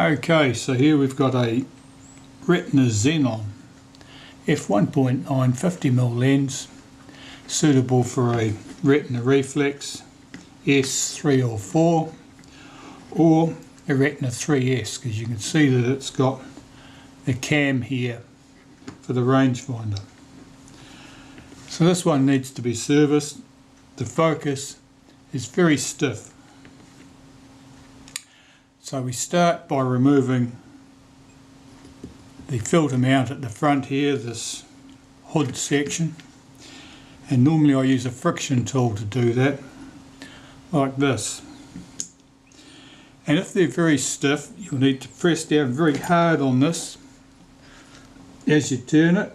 Okay, so here we've got a Retina Xenon f1.9 50mm lens suitable for a Retina Reflex S 3 or 4 or a Retina IIIS, because you can see that it's got the cam here for the rangefinder. So this one needs to be serviced. The focus is very stiff. So we start by removing the filter mount at the front here, this hood section, and normally I use a friction tool to do that, like this. And if they're very stiff, you'll need to press down very hard on this as you turn it,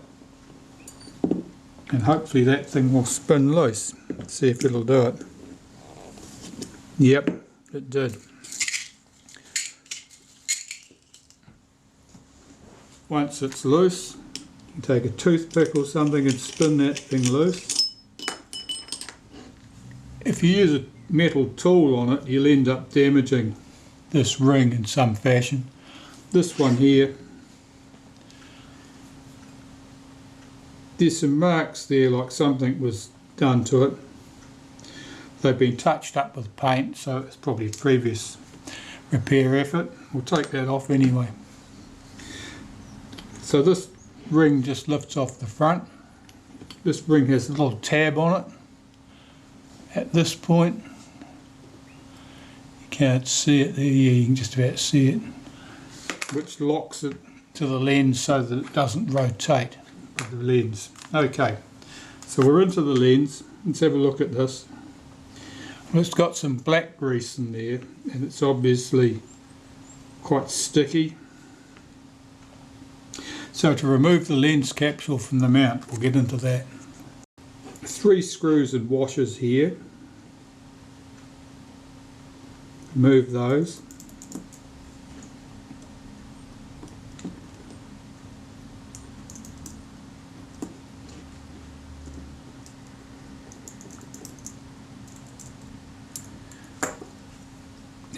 and hopefully that thing will spin loose. Let's see if it'll do it. Yep, it did. Once it's loose, you can take a toothpick or something and spin that thing loose. If you use a metal tool on it, you'll end up damaging this ring in some fashion. This one here, there's some marks there like something was done to it. They've been touched up with paint, so it's probably a previous repair effort. We'll take that off anyway. So this ring just lifts off the front. This ring has a little tab on it at this point. You can't see it there, yeah, you can just about see it, which locks it to the lens so that it doesn't rotate with the lens. Okay, so we're into the lens. Let's have a look at this. Well, it's got some black grease in there and it's obviously quite sticky. So to remove the lens capsule from the mount, we'll get into that. 3 screws and washers here. Remove those.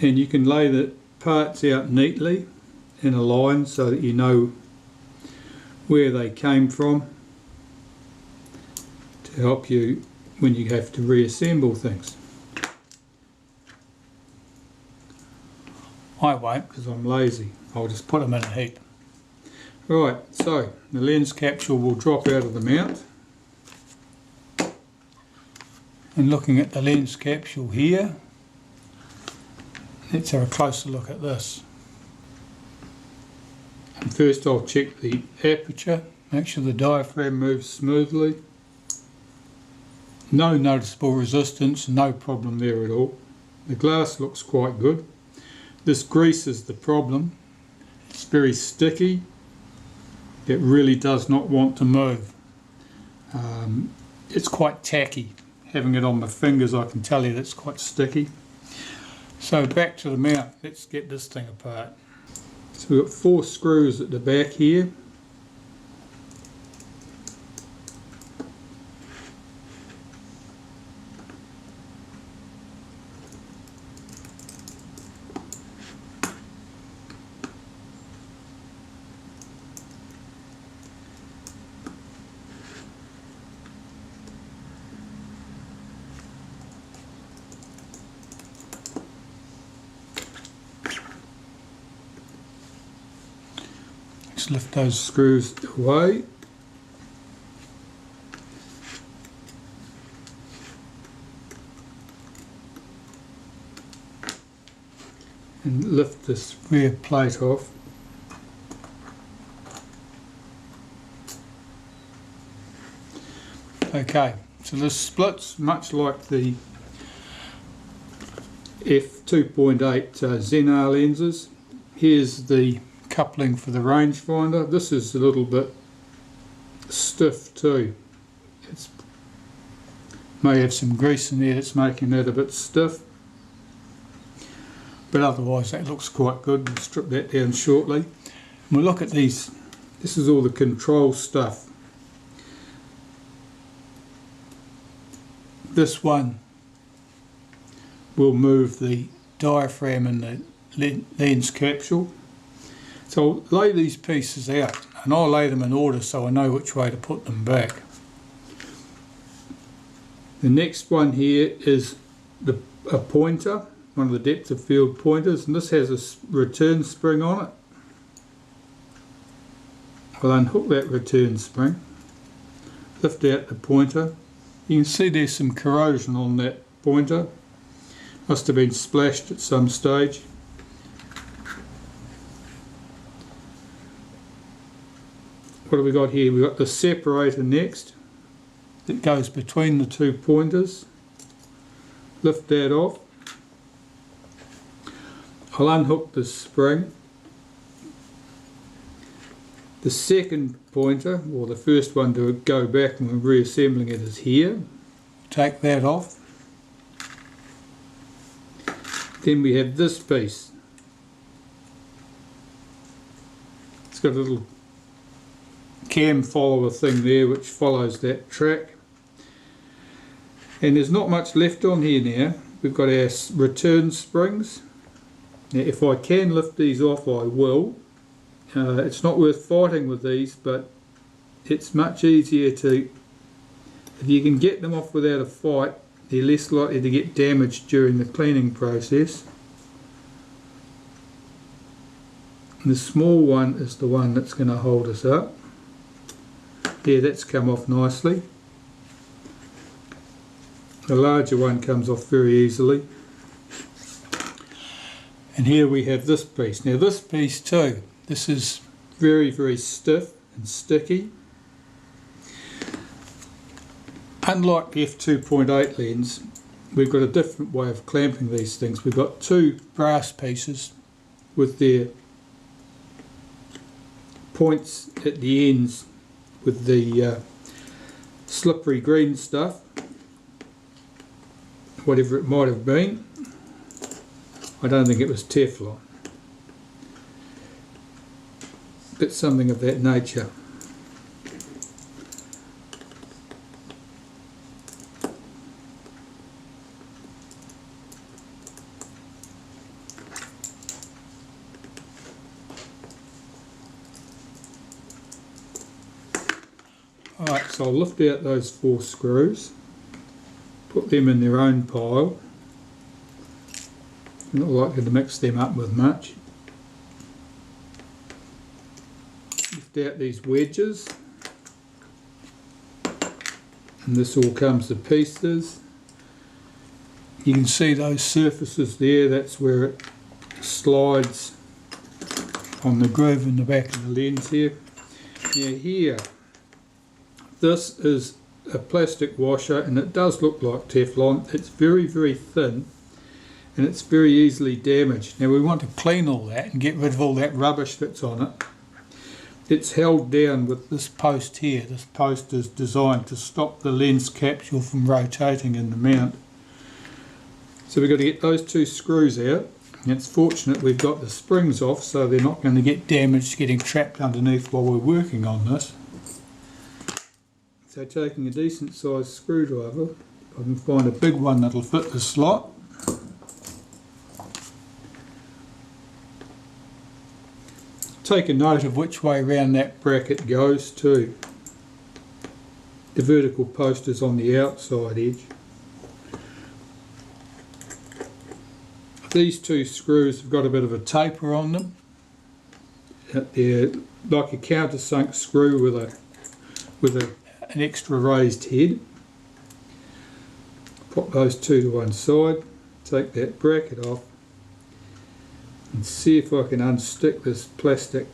And you can lay the parts out neatly in a line so that you know where they came from, to help you when you have to reassemble things. I won't, because I'm lazy. I'll just put them in a heap. Right, so the lens capsule will drop out of the mount. And looking at the lens capsule here, let's have a closer look at this. And first I'll check the aperture, make sure the diaphragm moves smoothly. No noticeable resistance, no problem there at all. The glass looks quite good. This grease is the problem. It's very sticky. It really does not want to move. It's quite tacky. Having it on my fingers, I can tell you that's quite sticky. So back to the mount, let's get this thing apart. So we've got 4 screws at the back here. Just lift those screws away. And lift this rear plate off. Okay, so this splits much like the f2.8 Xenon lenses. Here's the coupling for the rangefinder. This is a little bit stiff too. It may have some grease in there that's making that a bit stiff, but otherwise that looks quite good. We'll strip that down shortly. And we'll look at these. This is all the control stuff. This one will move the diaphragm in the lens capsule. So I'll lay these pieces out, and I'll lay them in order so I know which way to put them back. The next one here is a pointer, one of the depth of field pointers, and this has a return spring on it. I'll unhook that return spring, lift out the pointer. You can see there's some corrosion on that pointer. Must have been splashed at some stage. What have we got here? We've got the separator next that goes between the two pointers. Lift that off. I'll unhook the spring. The second pointer, or the first one to go back when we're reassembling it, is here. Take that off. Then we have this piece. It's got a little cam follower thing there which follows that track. And there's not much left on here now. We've got our return springs. Now if I can lift these off, I will. It's not worth fighting with these, but it's much easier to, if you can get them off without a fight, they're less likely to get damaged during the cleaning process. And the small one is the one that's going to hold us up. Yeah, that's come off nicely. The larger one comes off very easily. And here we have this piece. Now this piece too, this is very, very stiff and sticky. Unlike the f2.8 lens, we've got a different way of clamping these things. We've got two brass pieces with their points at the ends with the slippery green stuff, whatever it might have been. I don't think it was Teflon, but something of that nature. Alright, so I'll lift out those 4 screws, put them in their own pile. I'm not likely to mix them up with much. Lift out these wedges, and this all comes to pieces. You can see those surfaces there, that's where it slides on the groove in the back of the lens here. Now here, this is a plastic washer, and it does look like Teflon. It's very, very thin, and it's very easily damaged. Now we want to clean all that and get rid of all that rubbish that's on it. It's held down with this post here. This post is designed to stop the lens capsule from rotating in the mount. So we've got to get those 2 screws out. And it's fortunate we've got the springs off, so they're not going to get damaged getting trapped underneath while we're working on this. So taking a decent sized screwdriver, if I can find a big one that'll fit the slot. Take a note of which way round that bracket goes too. The vertical post is on the outside edge. These 2 screws have got a bit of a taper on them. They're like a countersunk screw with an extra raised head. Pop those 2 to one side, take that bracket off, and see if I can unstick this plastic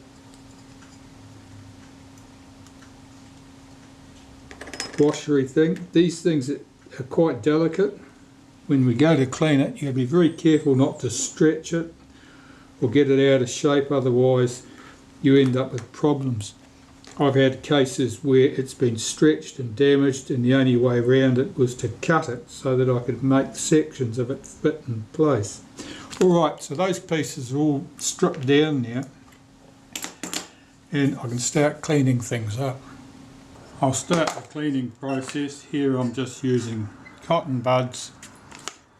washery thing. These things are quite delicate. When we go to clean it, you've got to be very careful not to stretch it or get it out of shape, otherwise you end up with problems. I've had cases where it's been stretched and damaged, and the only way around it was to cut it so that I could make sections of it fit in place. Alright, so those pieces are all stripped down now, and I can start cleaning things up. I'll start the cleaning process. Here I'm just using cotton buds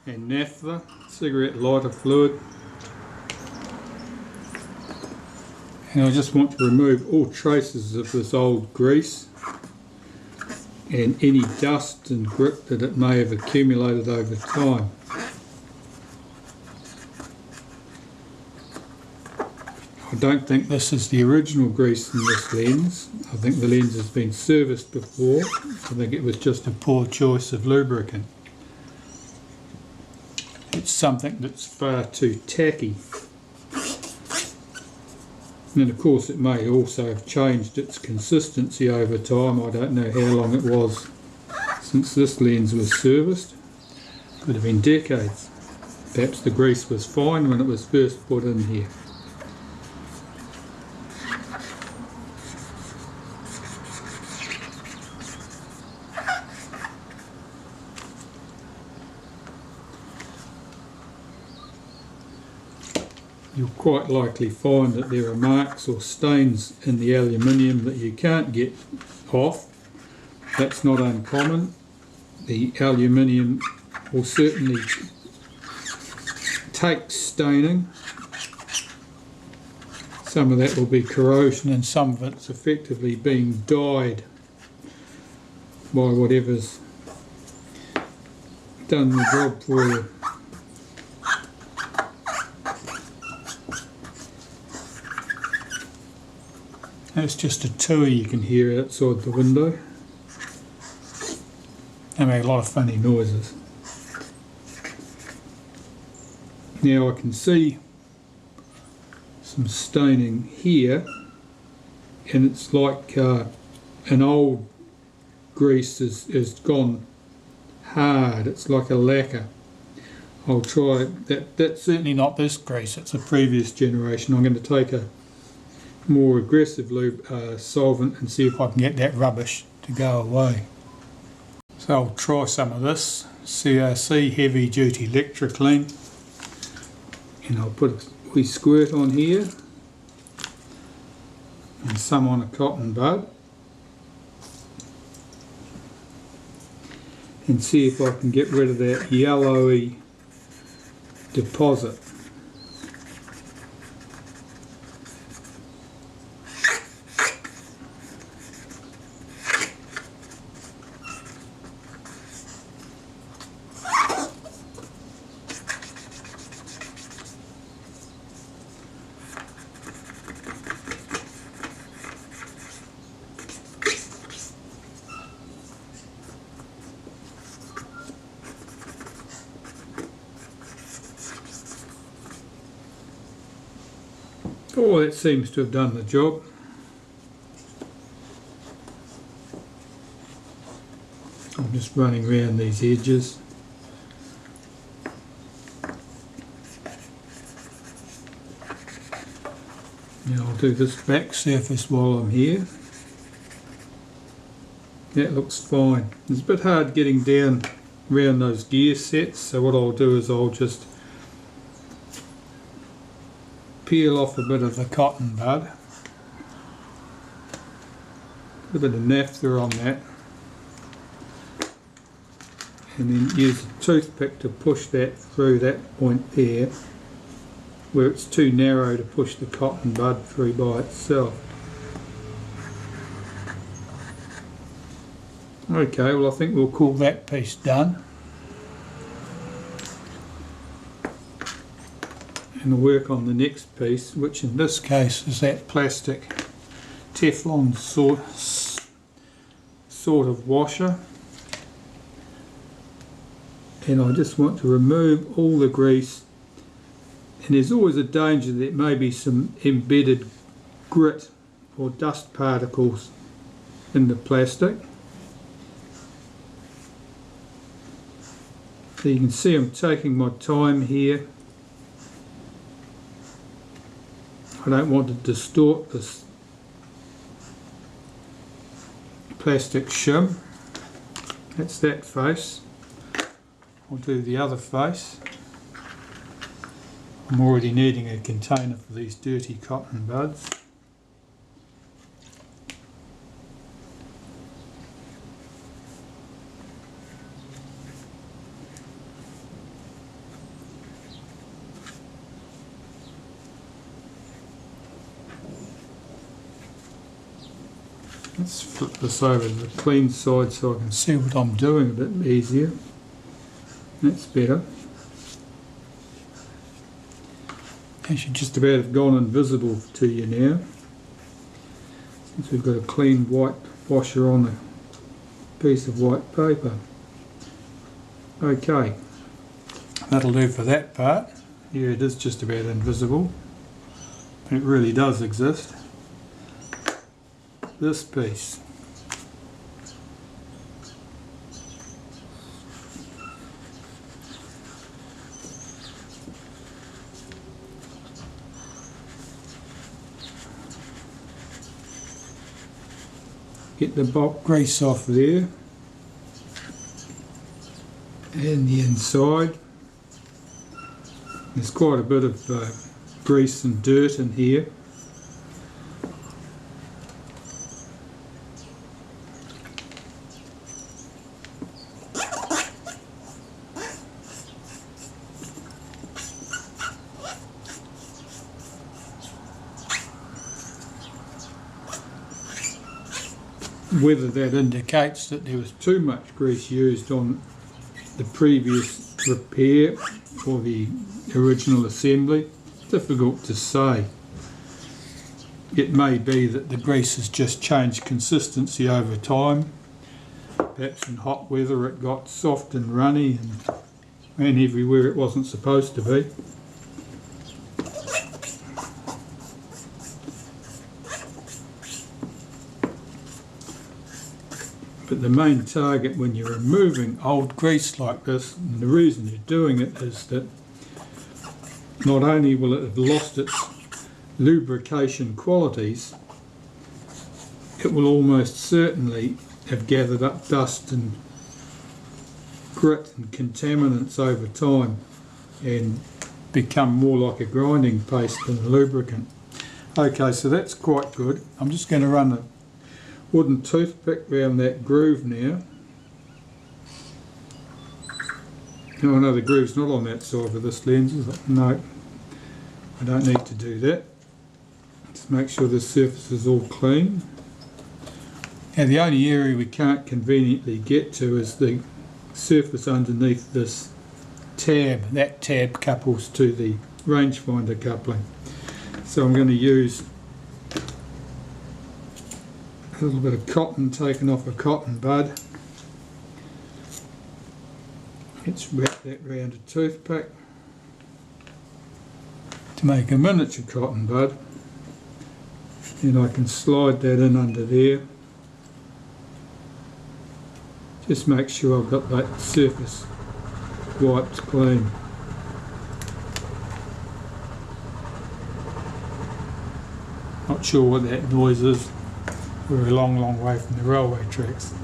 and naphtha, cigarette lighter fluid. And I just want to remove all traces of this old grease and any dust and grit that it may have accumulated over time. I don't think this is the original grease in this lens. I think the lens has been serviced before. I think it was just a poor choice of lubricant. It's something that's far too tacky. And of course it may also have changed its consistency over time. I don't know how long it was since this lens was serviced. Could have been decades. Perhaps the grease was fine when it was first put in here. You'll quite likely find that there are marks or stains in the aluminium that you can't get off. That's not uncommon. The aluminium will certainly take staining. Some of that will be corrosion and some of it's effectively being dyed by whatever's done the job for you. That's just a tui you can hear outside the window. They make a lot of funny noises. Now I can see some staining here, and it's like an old grease has gone hard. It's like a lacquer. I'll try that. That's certainly not this grease, it's a previous generation. I'm going to take a more aggressive solvent and see if I can get that rubbish to go away. So I'll try some of this CRC heavy duty electroclean, and I'll put a wee squirt on here and some on a cotton bud and see if I can get rid of that yellowy deposit. Oh, that seems to have done the job. I'm just running around these edges. Now I'll do this back surface while I'm here. That looks fine. It's a bit hard getting down around those gear sets, so what I'll do is I'll just peel off a bit of the cotton bud, put a bit of naphtha on that, and then use a toothpick to push that through that point there where it's too narrow to push the cotton bud through by itself. Okay, well I think we'll call that piece done. And we'll work on the next piece, which in this case is that plastic Teflon sort of washer. And I just want to remove all the grease, and there's always a danger that there may be some embedded grit or dust particles in the plastic. So you can see I'm taking my time here. I don't want to distort this plastic shim. That's that face. I'll do the other face. I'm already needing a container for these dirty cotton buds. Let's flip this over to the clean side so I can see what I'm doing a bit easier. That's better. It should just about have gone invisible to you now, since we've got a clean white washer on a piece of white paper. Okay, that'll do for that part. Yeah, it is just about invisible, but it really does exist. This piece. Get the bulk grease off there, and the inside. There's quite a bit of grease and dirt in here. Whether that indicates that there was too much grease used on the previous repair or the original assembly, difficult to say. It may be that the grease has just changed consistency over time. Perhaps in hot weather it got soft and runny and ran everywhere it wasn't supposed to be. But the main target when you're removing old grease like this, and the reason you're doing it, is that not only will it have lost its lubrication qualities, it will almost certainly have gathered up dust and grit and contaminants over time and become more like a grinding paste than a lubricant. Okay, so that's quite good. I'm just going to run a wooden toothpick round that groove now. Oh no, the groove's not on that side of this lens, is it? No, I don't need to do that. Just make sure the surface is all clean. Now the only area we can't conveniently get to is the surface underneath this tab. That tab couples to the rangefinder coupling. So I'm going to use a little bit of cotton taken off a cotton bud. Let's wrap that round a toothpick to make a miniature cotton bud. Then I can slide that in under there. Just make sure I've got that surface wiped clean. Not sure what that noise is. We're a long way from the railway tracks.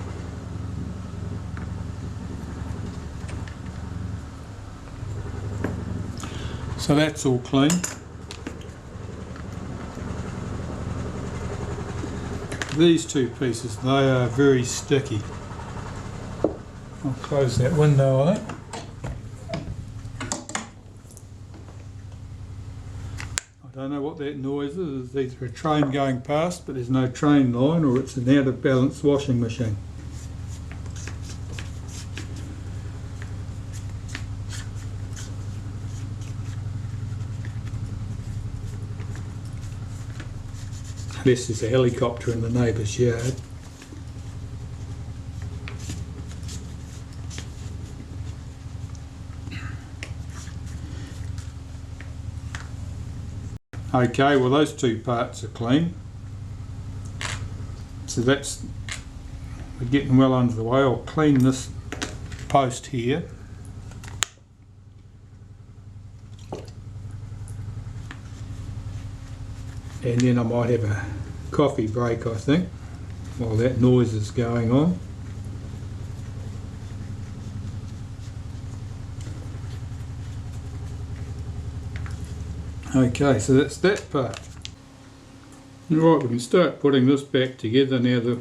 So that's all clean. These two pieces, they are very sticky. I'll close that window, I think. I don't know what that noise is. It's either a train going past, but there's no train line, or it's an out of balance washing machine. Unless there's a helicopter in the neighbour's yard. Okay, well those two parts are clean. So that's, we're getting well under the way. I'll clean this post here. And then I might have a coffee break, I think, while that noise is going on. Okay, so that's that part. Right, we can start putting this back together. Now the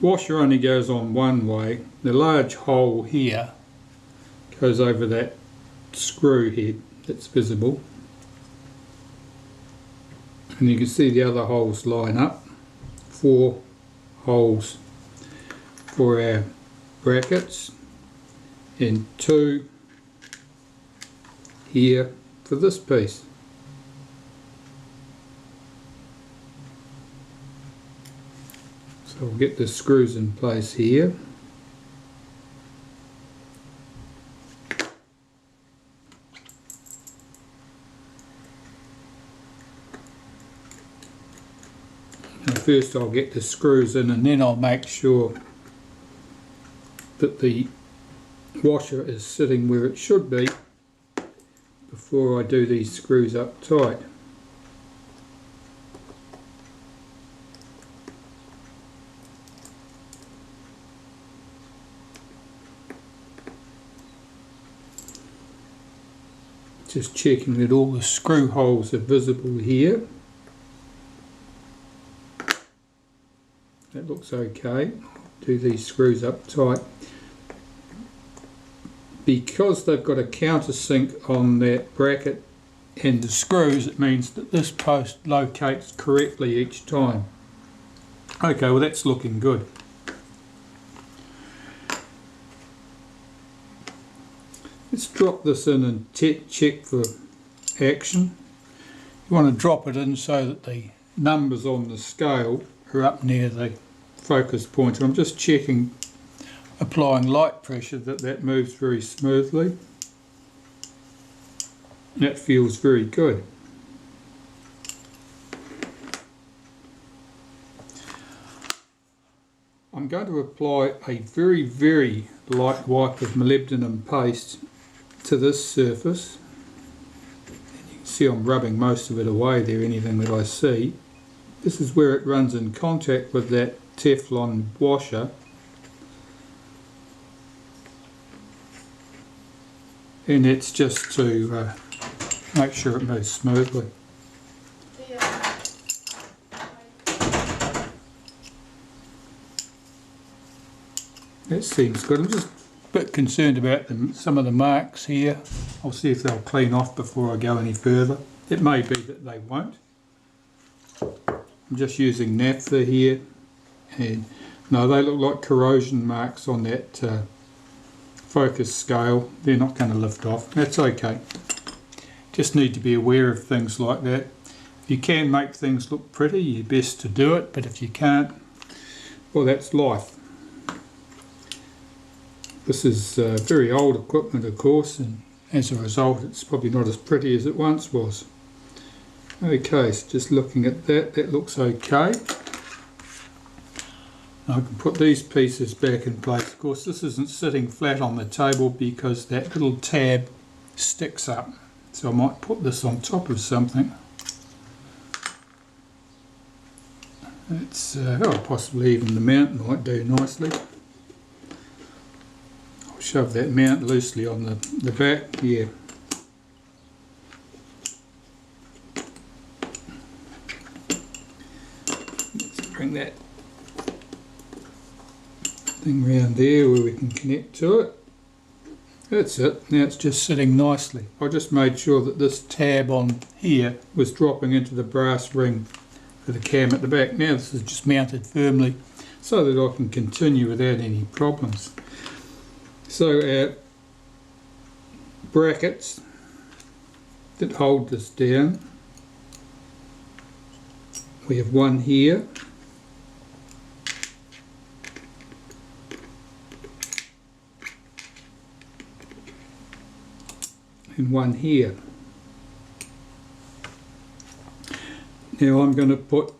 washer only goes on one way. The large hole here goes over that screw head that's visible. And you can see the other holes line up, 4 holes for our brackets and 2 here for this piece. So we'll get the screws in place here. And first I'll get the screws in, and then I'll make sure that the washer is sitting where it should be before I do these screws up tight. Just checking that all the screw holes are visible here. That looks okay. Do these screws up tight. Because they've got a countersink on that bracket and the screws, it means that this post locates correctly each time. Okay, well that's looking good. Let's drop this in and check for action. You want to drop it in so that the numbers on the scale are up near the focus point. I'm just checking, applying light pressure, that moves very smoothly. That feels very good. I'm going to apply a very light wipe of molybdenum paste to this surface. And you can see I'm rubbing most of it away there, anything that I see. This is where it runs in contact with that Teflon washer. And it's just to make sure it moves smoothly. That seems good. I'm just a bit concerned about some of the marks here. I'll see if they'll clean off before I go any further. It may be that they won't. I'm just using naphtha here, and no, they look like corrosion marks on that focus scale. They're not going to lift off. That's okay. Just need to be aware of things like that. If you can make things look pretty, you're best to do it, but if you can't, well, that's life. This is very old equipment, of course, and as a result it's probably not as pretty as it once was. Okay, so just looking at that, that looks okay. Now I can put these pieces back in place. Of course, this isn't sitting flat on the table because that little tab sticks up. So I might put this on top of something. It's possibly even the mount might do nicely. I'll shove that mount loosely on the back here. Let's bring that thing round there where we can connect to it. That's it. Now it's just sitting nicely. I just made sure that this tab on here was dropping into the brass ring for the cam at the back. Now this is just mounted firmly so that I can continue without any problems. So our brackets that hold this down, we have one here, and one here. Now I'm going to put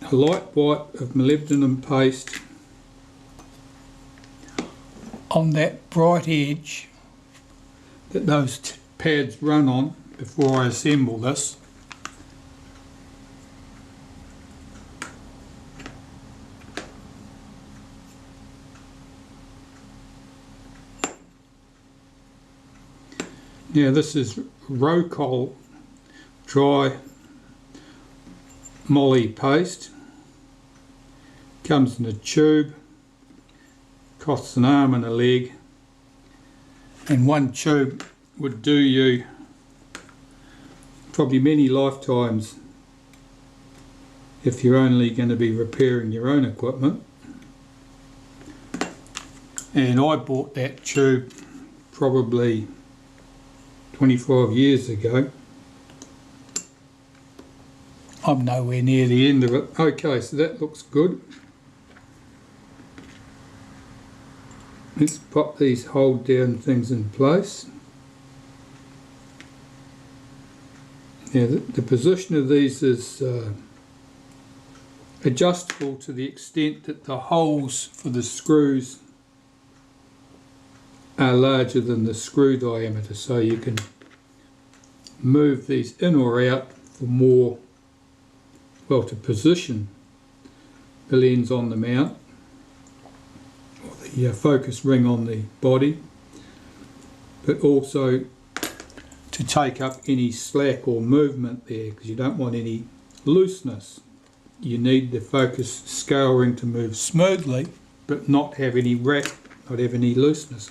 a light wipe of molybdenum paste on that bright edge that those pads run on before I assemble this. Now this is Rocol dry moly paste. Comes in a tube, costs an arm and a leg, and one tube would do you probably many lifetimes if you're only going to be repairing your own equipment. And I bought that tube probably 25 years ago. I'm nowhere near the end of it. Okay, so that looks good. Let's pop these hold down things in place. Now the position of these is adjustable to the extent that the holes for the screws are larger than the screw diameter, so you can move these in or out for more, well, to position the lens on the mount, or the focus ring on the body, but also to take up any slack or movement there, because you don't want any looseness. You need the focus scale ring to move smoothly but not have any not have any looseness.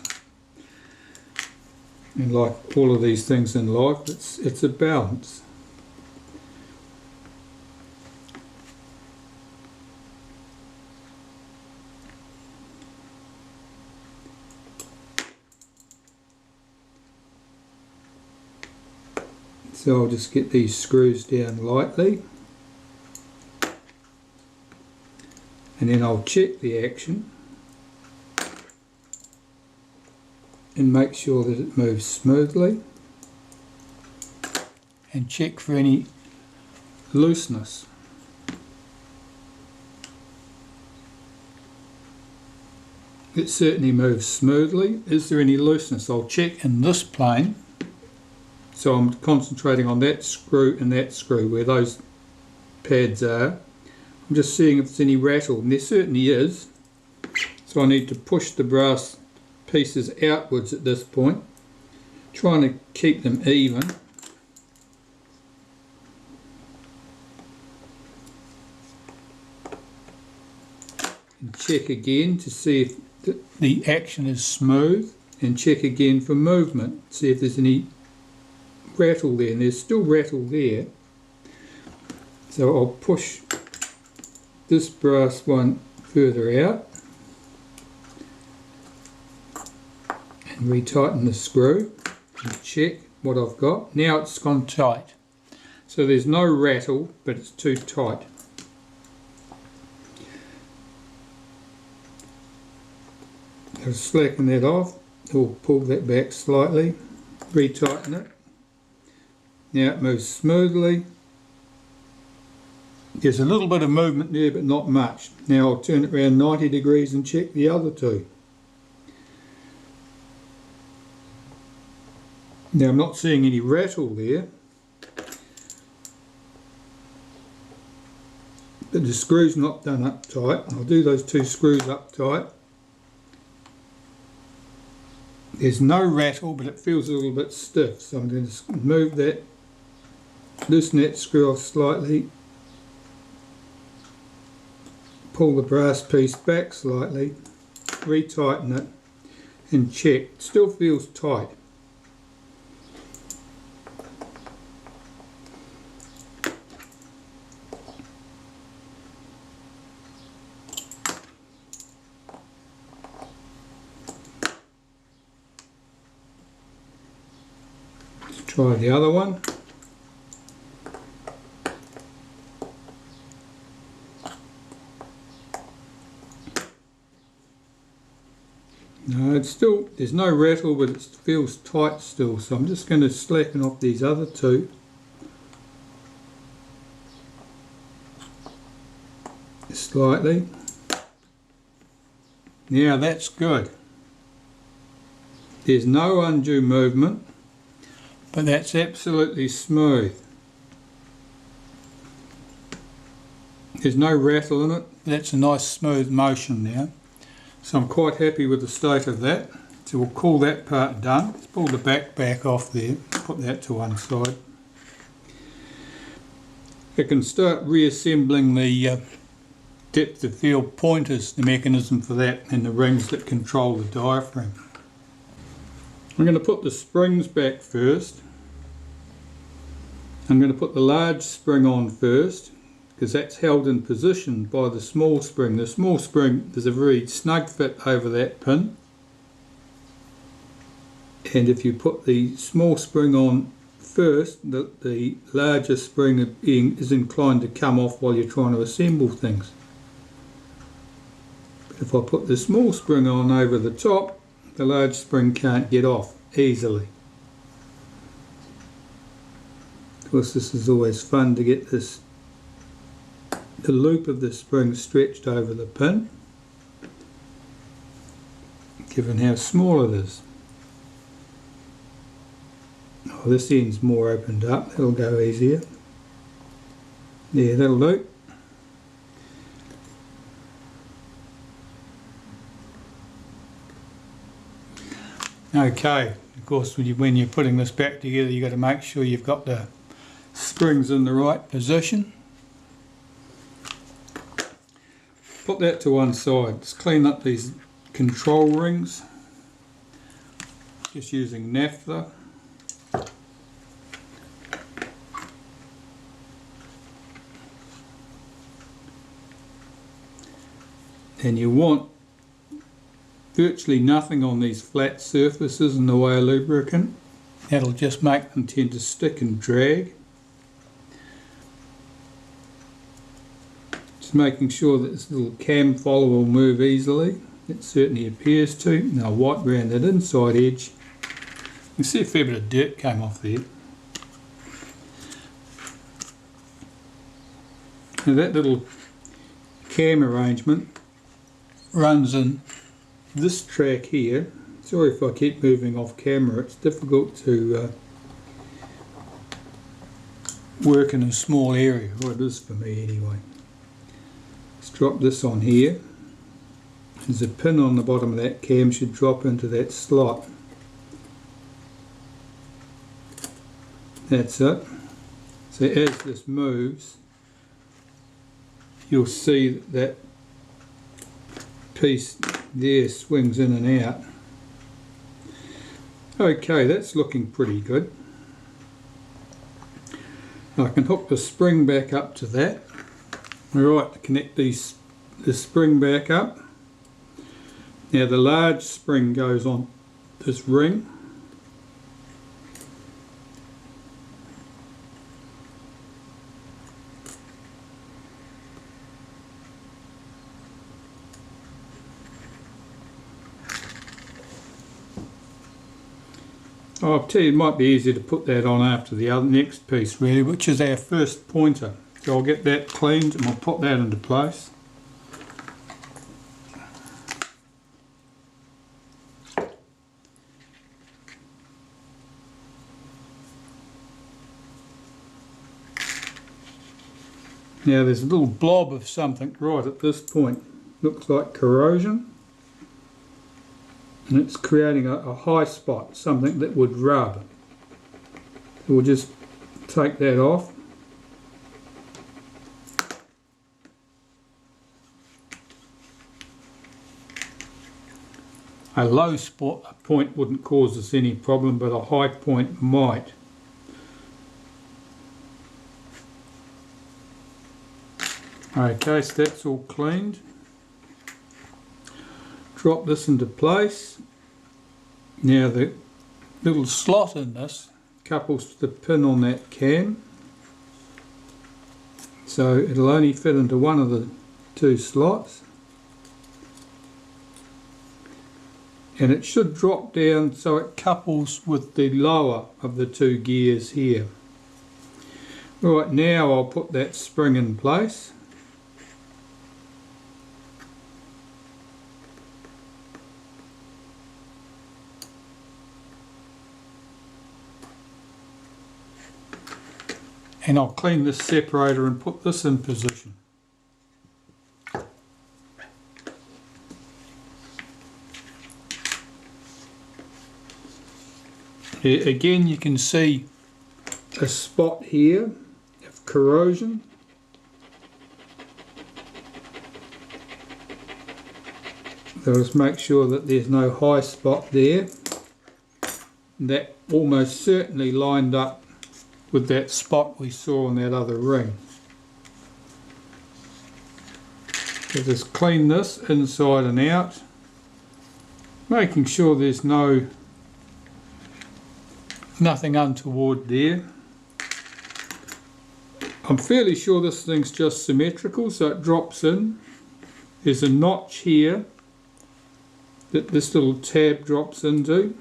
And like all of these things in life, it's a balance. So I'll just get these screws down lightly, and then I'll check the action and make sure that it moves smoothly, and check for any looseness. It certainly moves smoothly. Is there any looseness? I'll check in this plane. So I'm concentrating on that screw and that screw where those pads are. I'm just seeing if there's any rattle, and there certainly is. So I need to push the brass pieces outwards at this point, trying to keep them even. And check again to see if the action is smooth, and check again for movement, see if there's any rattle there, and there's still rattle there. So I'll push this brass one further out and retighten the screw and check what I've got. Now it's gone tight, so there's no rattle, but it's too tight. I'll slacken that off, or pull that back slightly, retighten it. Now it moves smoothly. There's a little bit of movement there, but not much. Now I'll turn it around 90 degrees and check the other two. Now I'm not seeing any rattle there, but the screw's not done up tight. I'll do those two screws up tight. There's no rattle, but it feels a little bit stiff, so I'm going to move that, loosen that screw off slightly, pull the brass piece back slightly, retighten it, and check. It still feels tight. Try the other one. No, it's still, there's no rattle, but it feels tight still, so I'm just going to slacken off these other two. Slightly. Now that's good. There's no undue movement, but that's absolutely smooth. There's no rattle in it. That's a nice smooth motion now. So I'm quite happy with the state of that. So we'll call that part done. Let's pull the back off there, put that to one side. I can start reassembling the depth of field pointers, the mechanism for that, and the rings that control the diaphragm. I'm going to put the springs back first. I'm going to put the large spring on first, because that's held in position by the small spring. The small spring is a very snug fit over that pin, and if you put the small spring on first, the larger spring is inclined to come off while you're trying to assemble things. But if I put the small spring on over the top, the large spring can't get off easily. Of course, this is always fun to get the loop of the spring stretched over the pin, given how small it is. Oh, this end's more opened up, that'll go easier. There, that'll do. Okay, of course when you're putting this back together, you've got to make sure you've got the springs in the right position. Put that to one side. Just clean up these control rings, just using naphtha. And you want virtually nothing on these flat surfaces in the way of lubricant. That'll just make them tend to stick and drag. Just making sure that this little cam follower will move easily. It certainly appears to. Now wipe around that inside edge. You can see a fair bit of dirt came off there. Now that little cam arrangement runs in this track here. Sorry if I keep moving off camera, it's difficult to work in a small area, or it is for me anyway. Let's drop this on here. There's a pin on the bottom of that cam, should drop into that slot. That's it. So as this moves, you'll see that piece there swings in and out. Okay, that's looking pretty good. I can hook the spring back up to that. Alright, to connect the spring back up. Now the large spring goes on this ring. I'll tell you, it might be easier to put that on after the next piece really, which is our first pointer. So I'll get that cleaned and I'll put that into place. Now there's a little blob of something right at this point. Looks like corrosion. And it's creating a high spot, something that would rub. So we'll just take that off. A low point wouldn't cause us any problem, but a high point might. Okay, so that's all cleaned. Drop this into place. Now the little slot in this couples to the pin on that cam, so it'll only fit into one of the two slots, and it should drop down so it couples with the lower of the two gears here. Right, now I'll put that spring in place. And I'll clean this separator and put this in position. Here, again, you can see a spot here of corrosion. So just make sure that there's no high spot there. That almost certainly lined up with that spot we saw on that other ring. So just clean this inside and out, making sure there's nothing untoward there. I'm fairly sure this thing's just symmetrical, so it drops in. There's a notch here that this little tab drops into.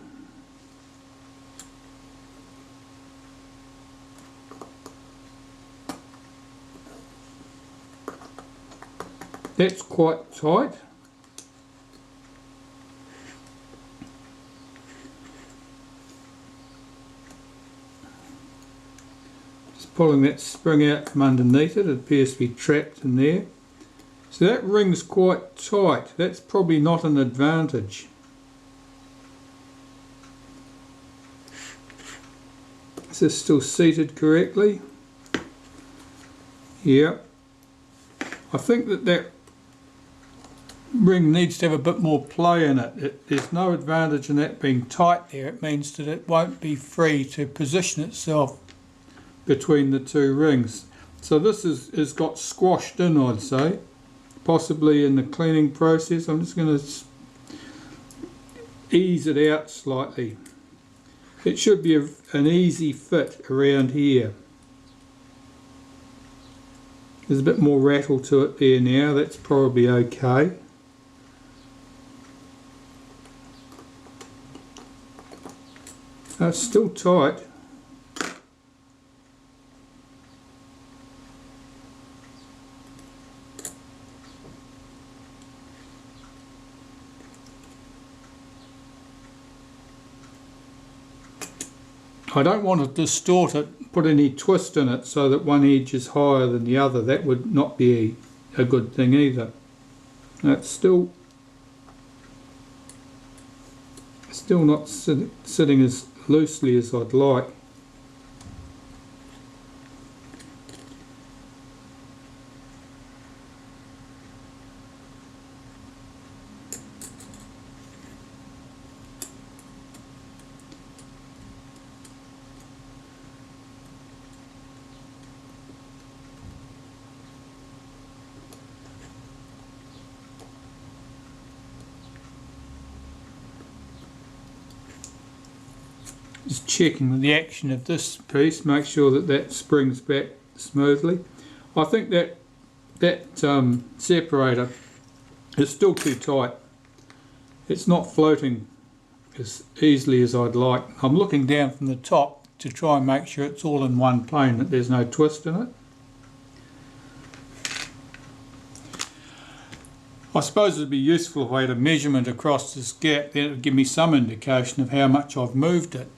That's quite tight. Just pulling that spring out from underneath it. It appears to be trapped in there. So that ring's quite tight. That's probably not an advantage. Is this still seated correctly? Yeah. I think that ring needs to have a bit more play in it. There's no advantage in that being tight there. It means that it won't be free to position itself between the two rings. So this has got squashed in, I'd say. Possibly in the cleaning process. I'm just going to ease it out slightly. It should be an easy fit around here. There's a bit more rattle to it there now. That's probably okay. It's still tight. I don't want to distort it, put any twist in it so that one edge is higher than the other. That would not be a good thing either. It's still not sitting as loosely as I'd like. Just checking the action of this piece, make sure that springs back smoothly. I think that separator is still too tight. It's not floating as easily as I'd like. I'm looking down from the top to try and make sure it's all in one plane, that there's no twist in it. I suppose it would be useful if I had a measurement across this gap. That would give me some indication of how much I've moved it.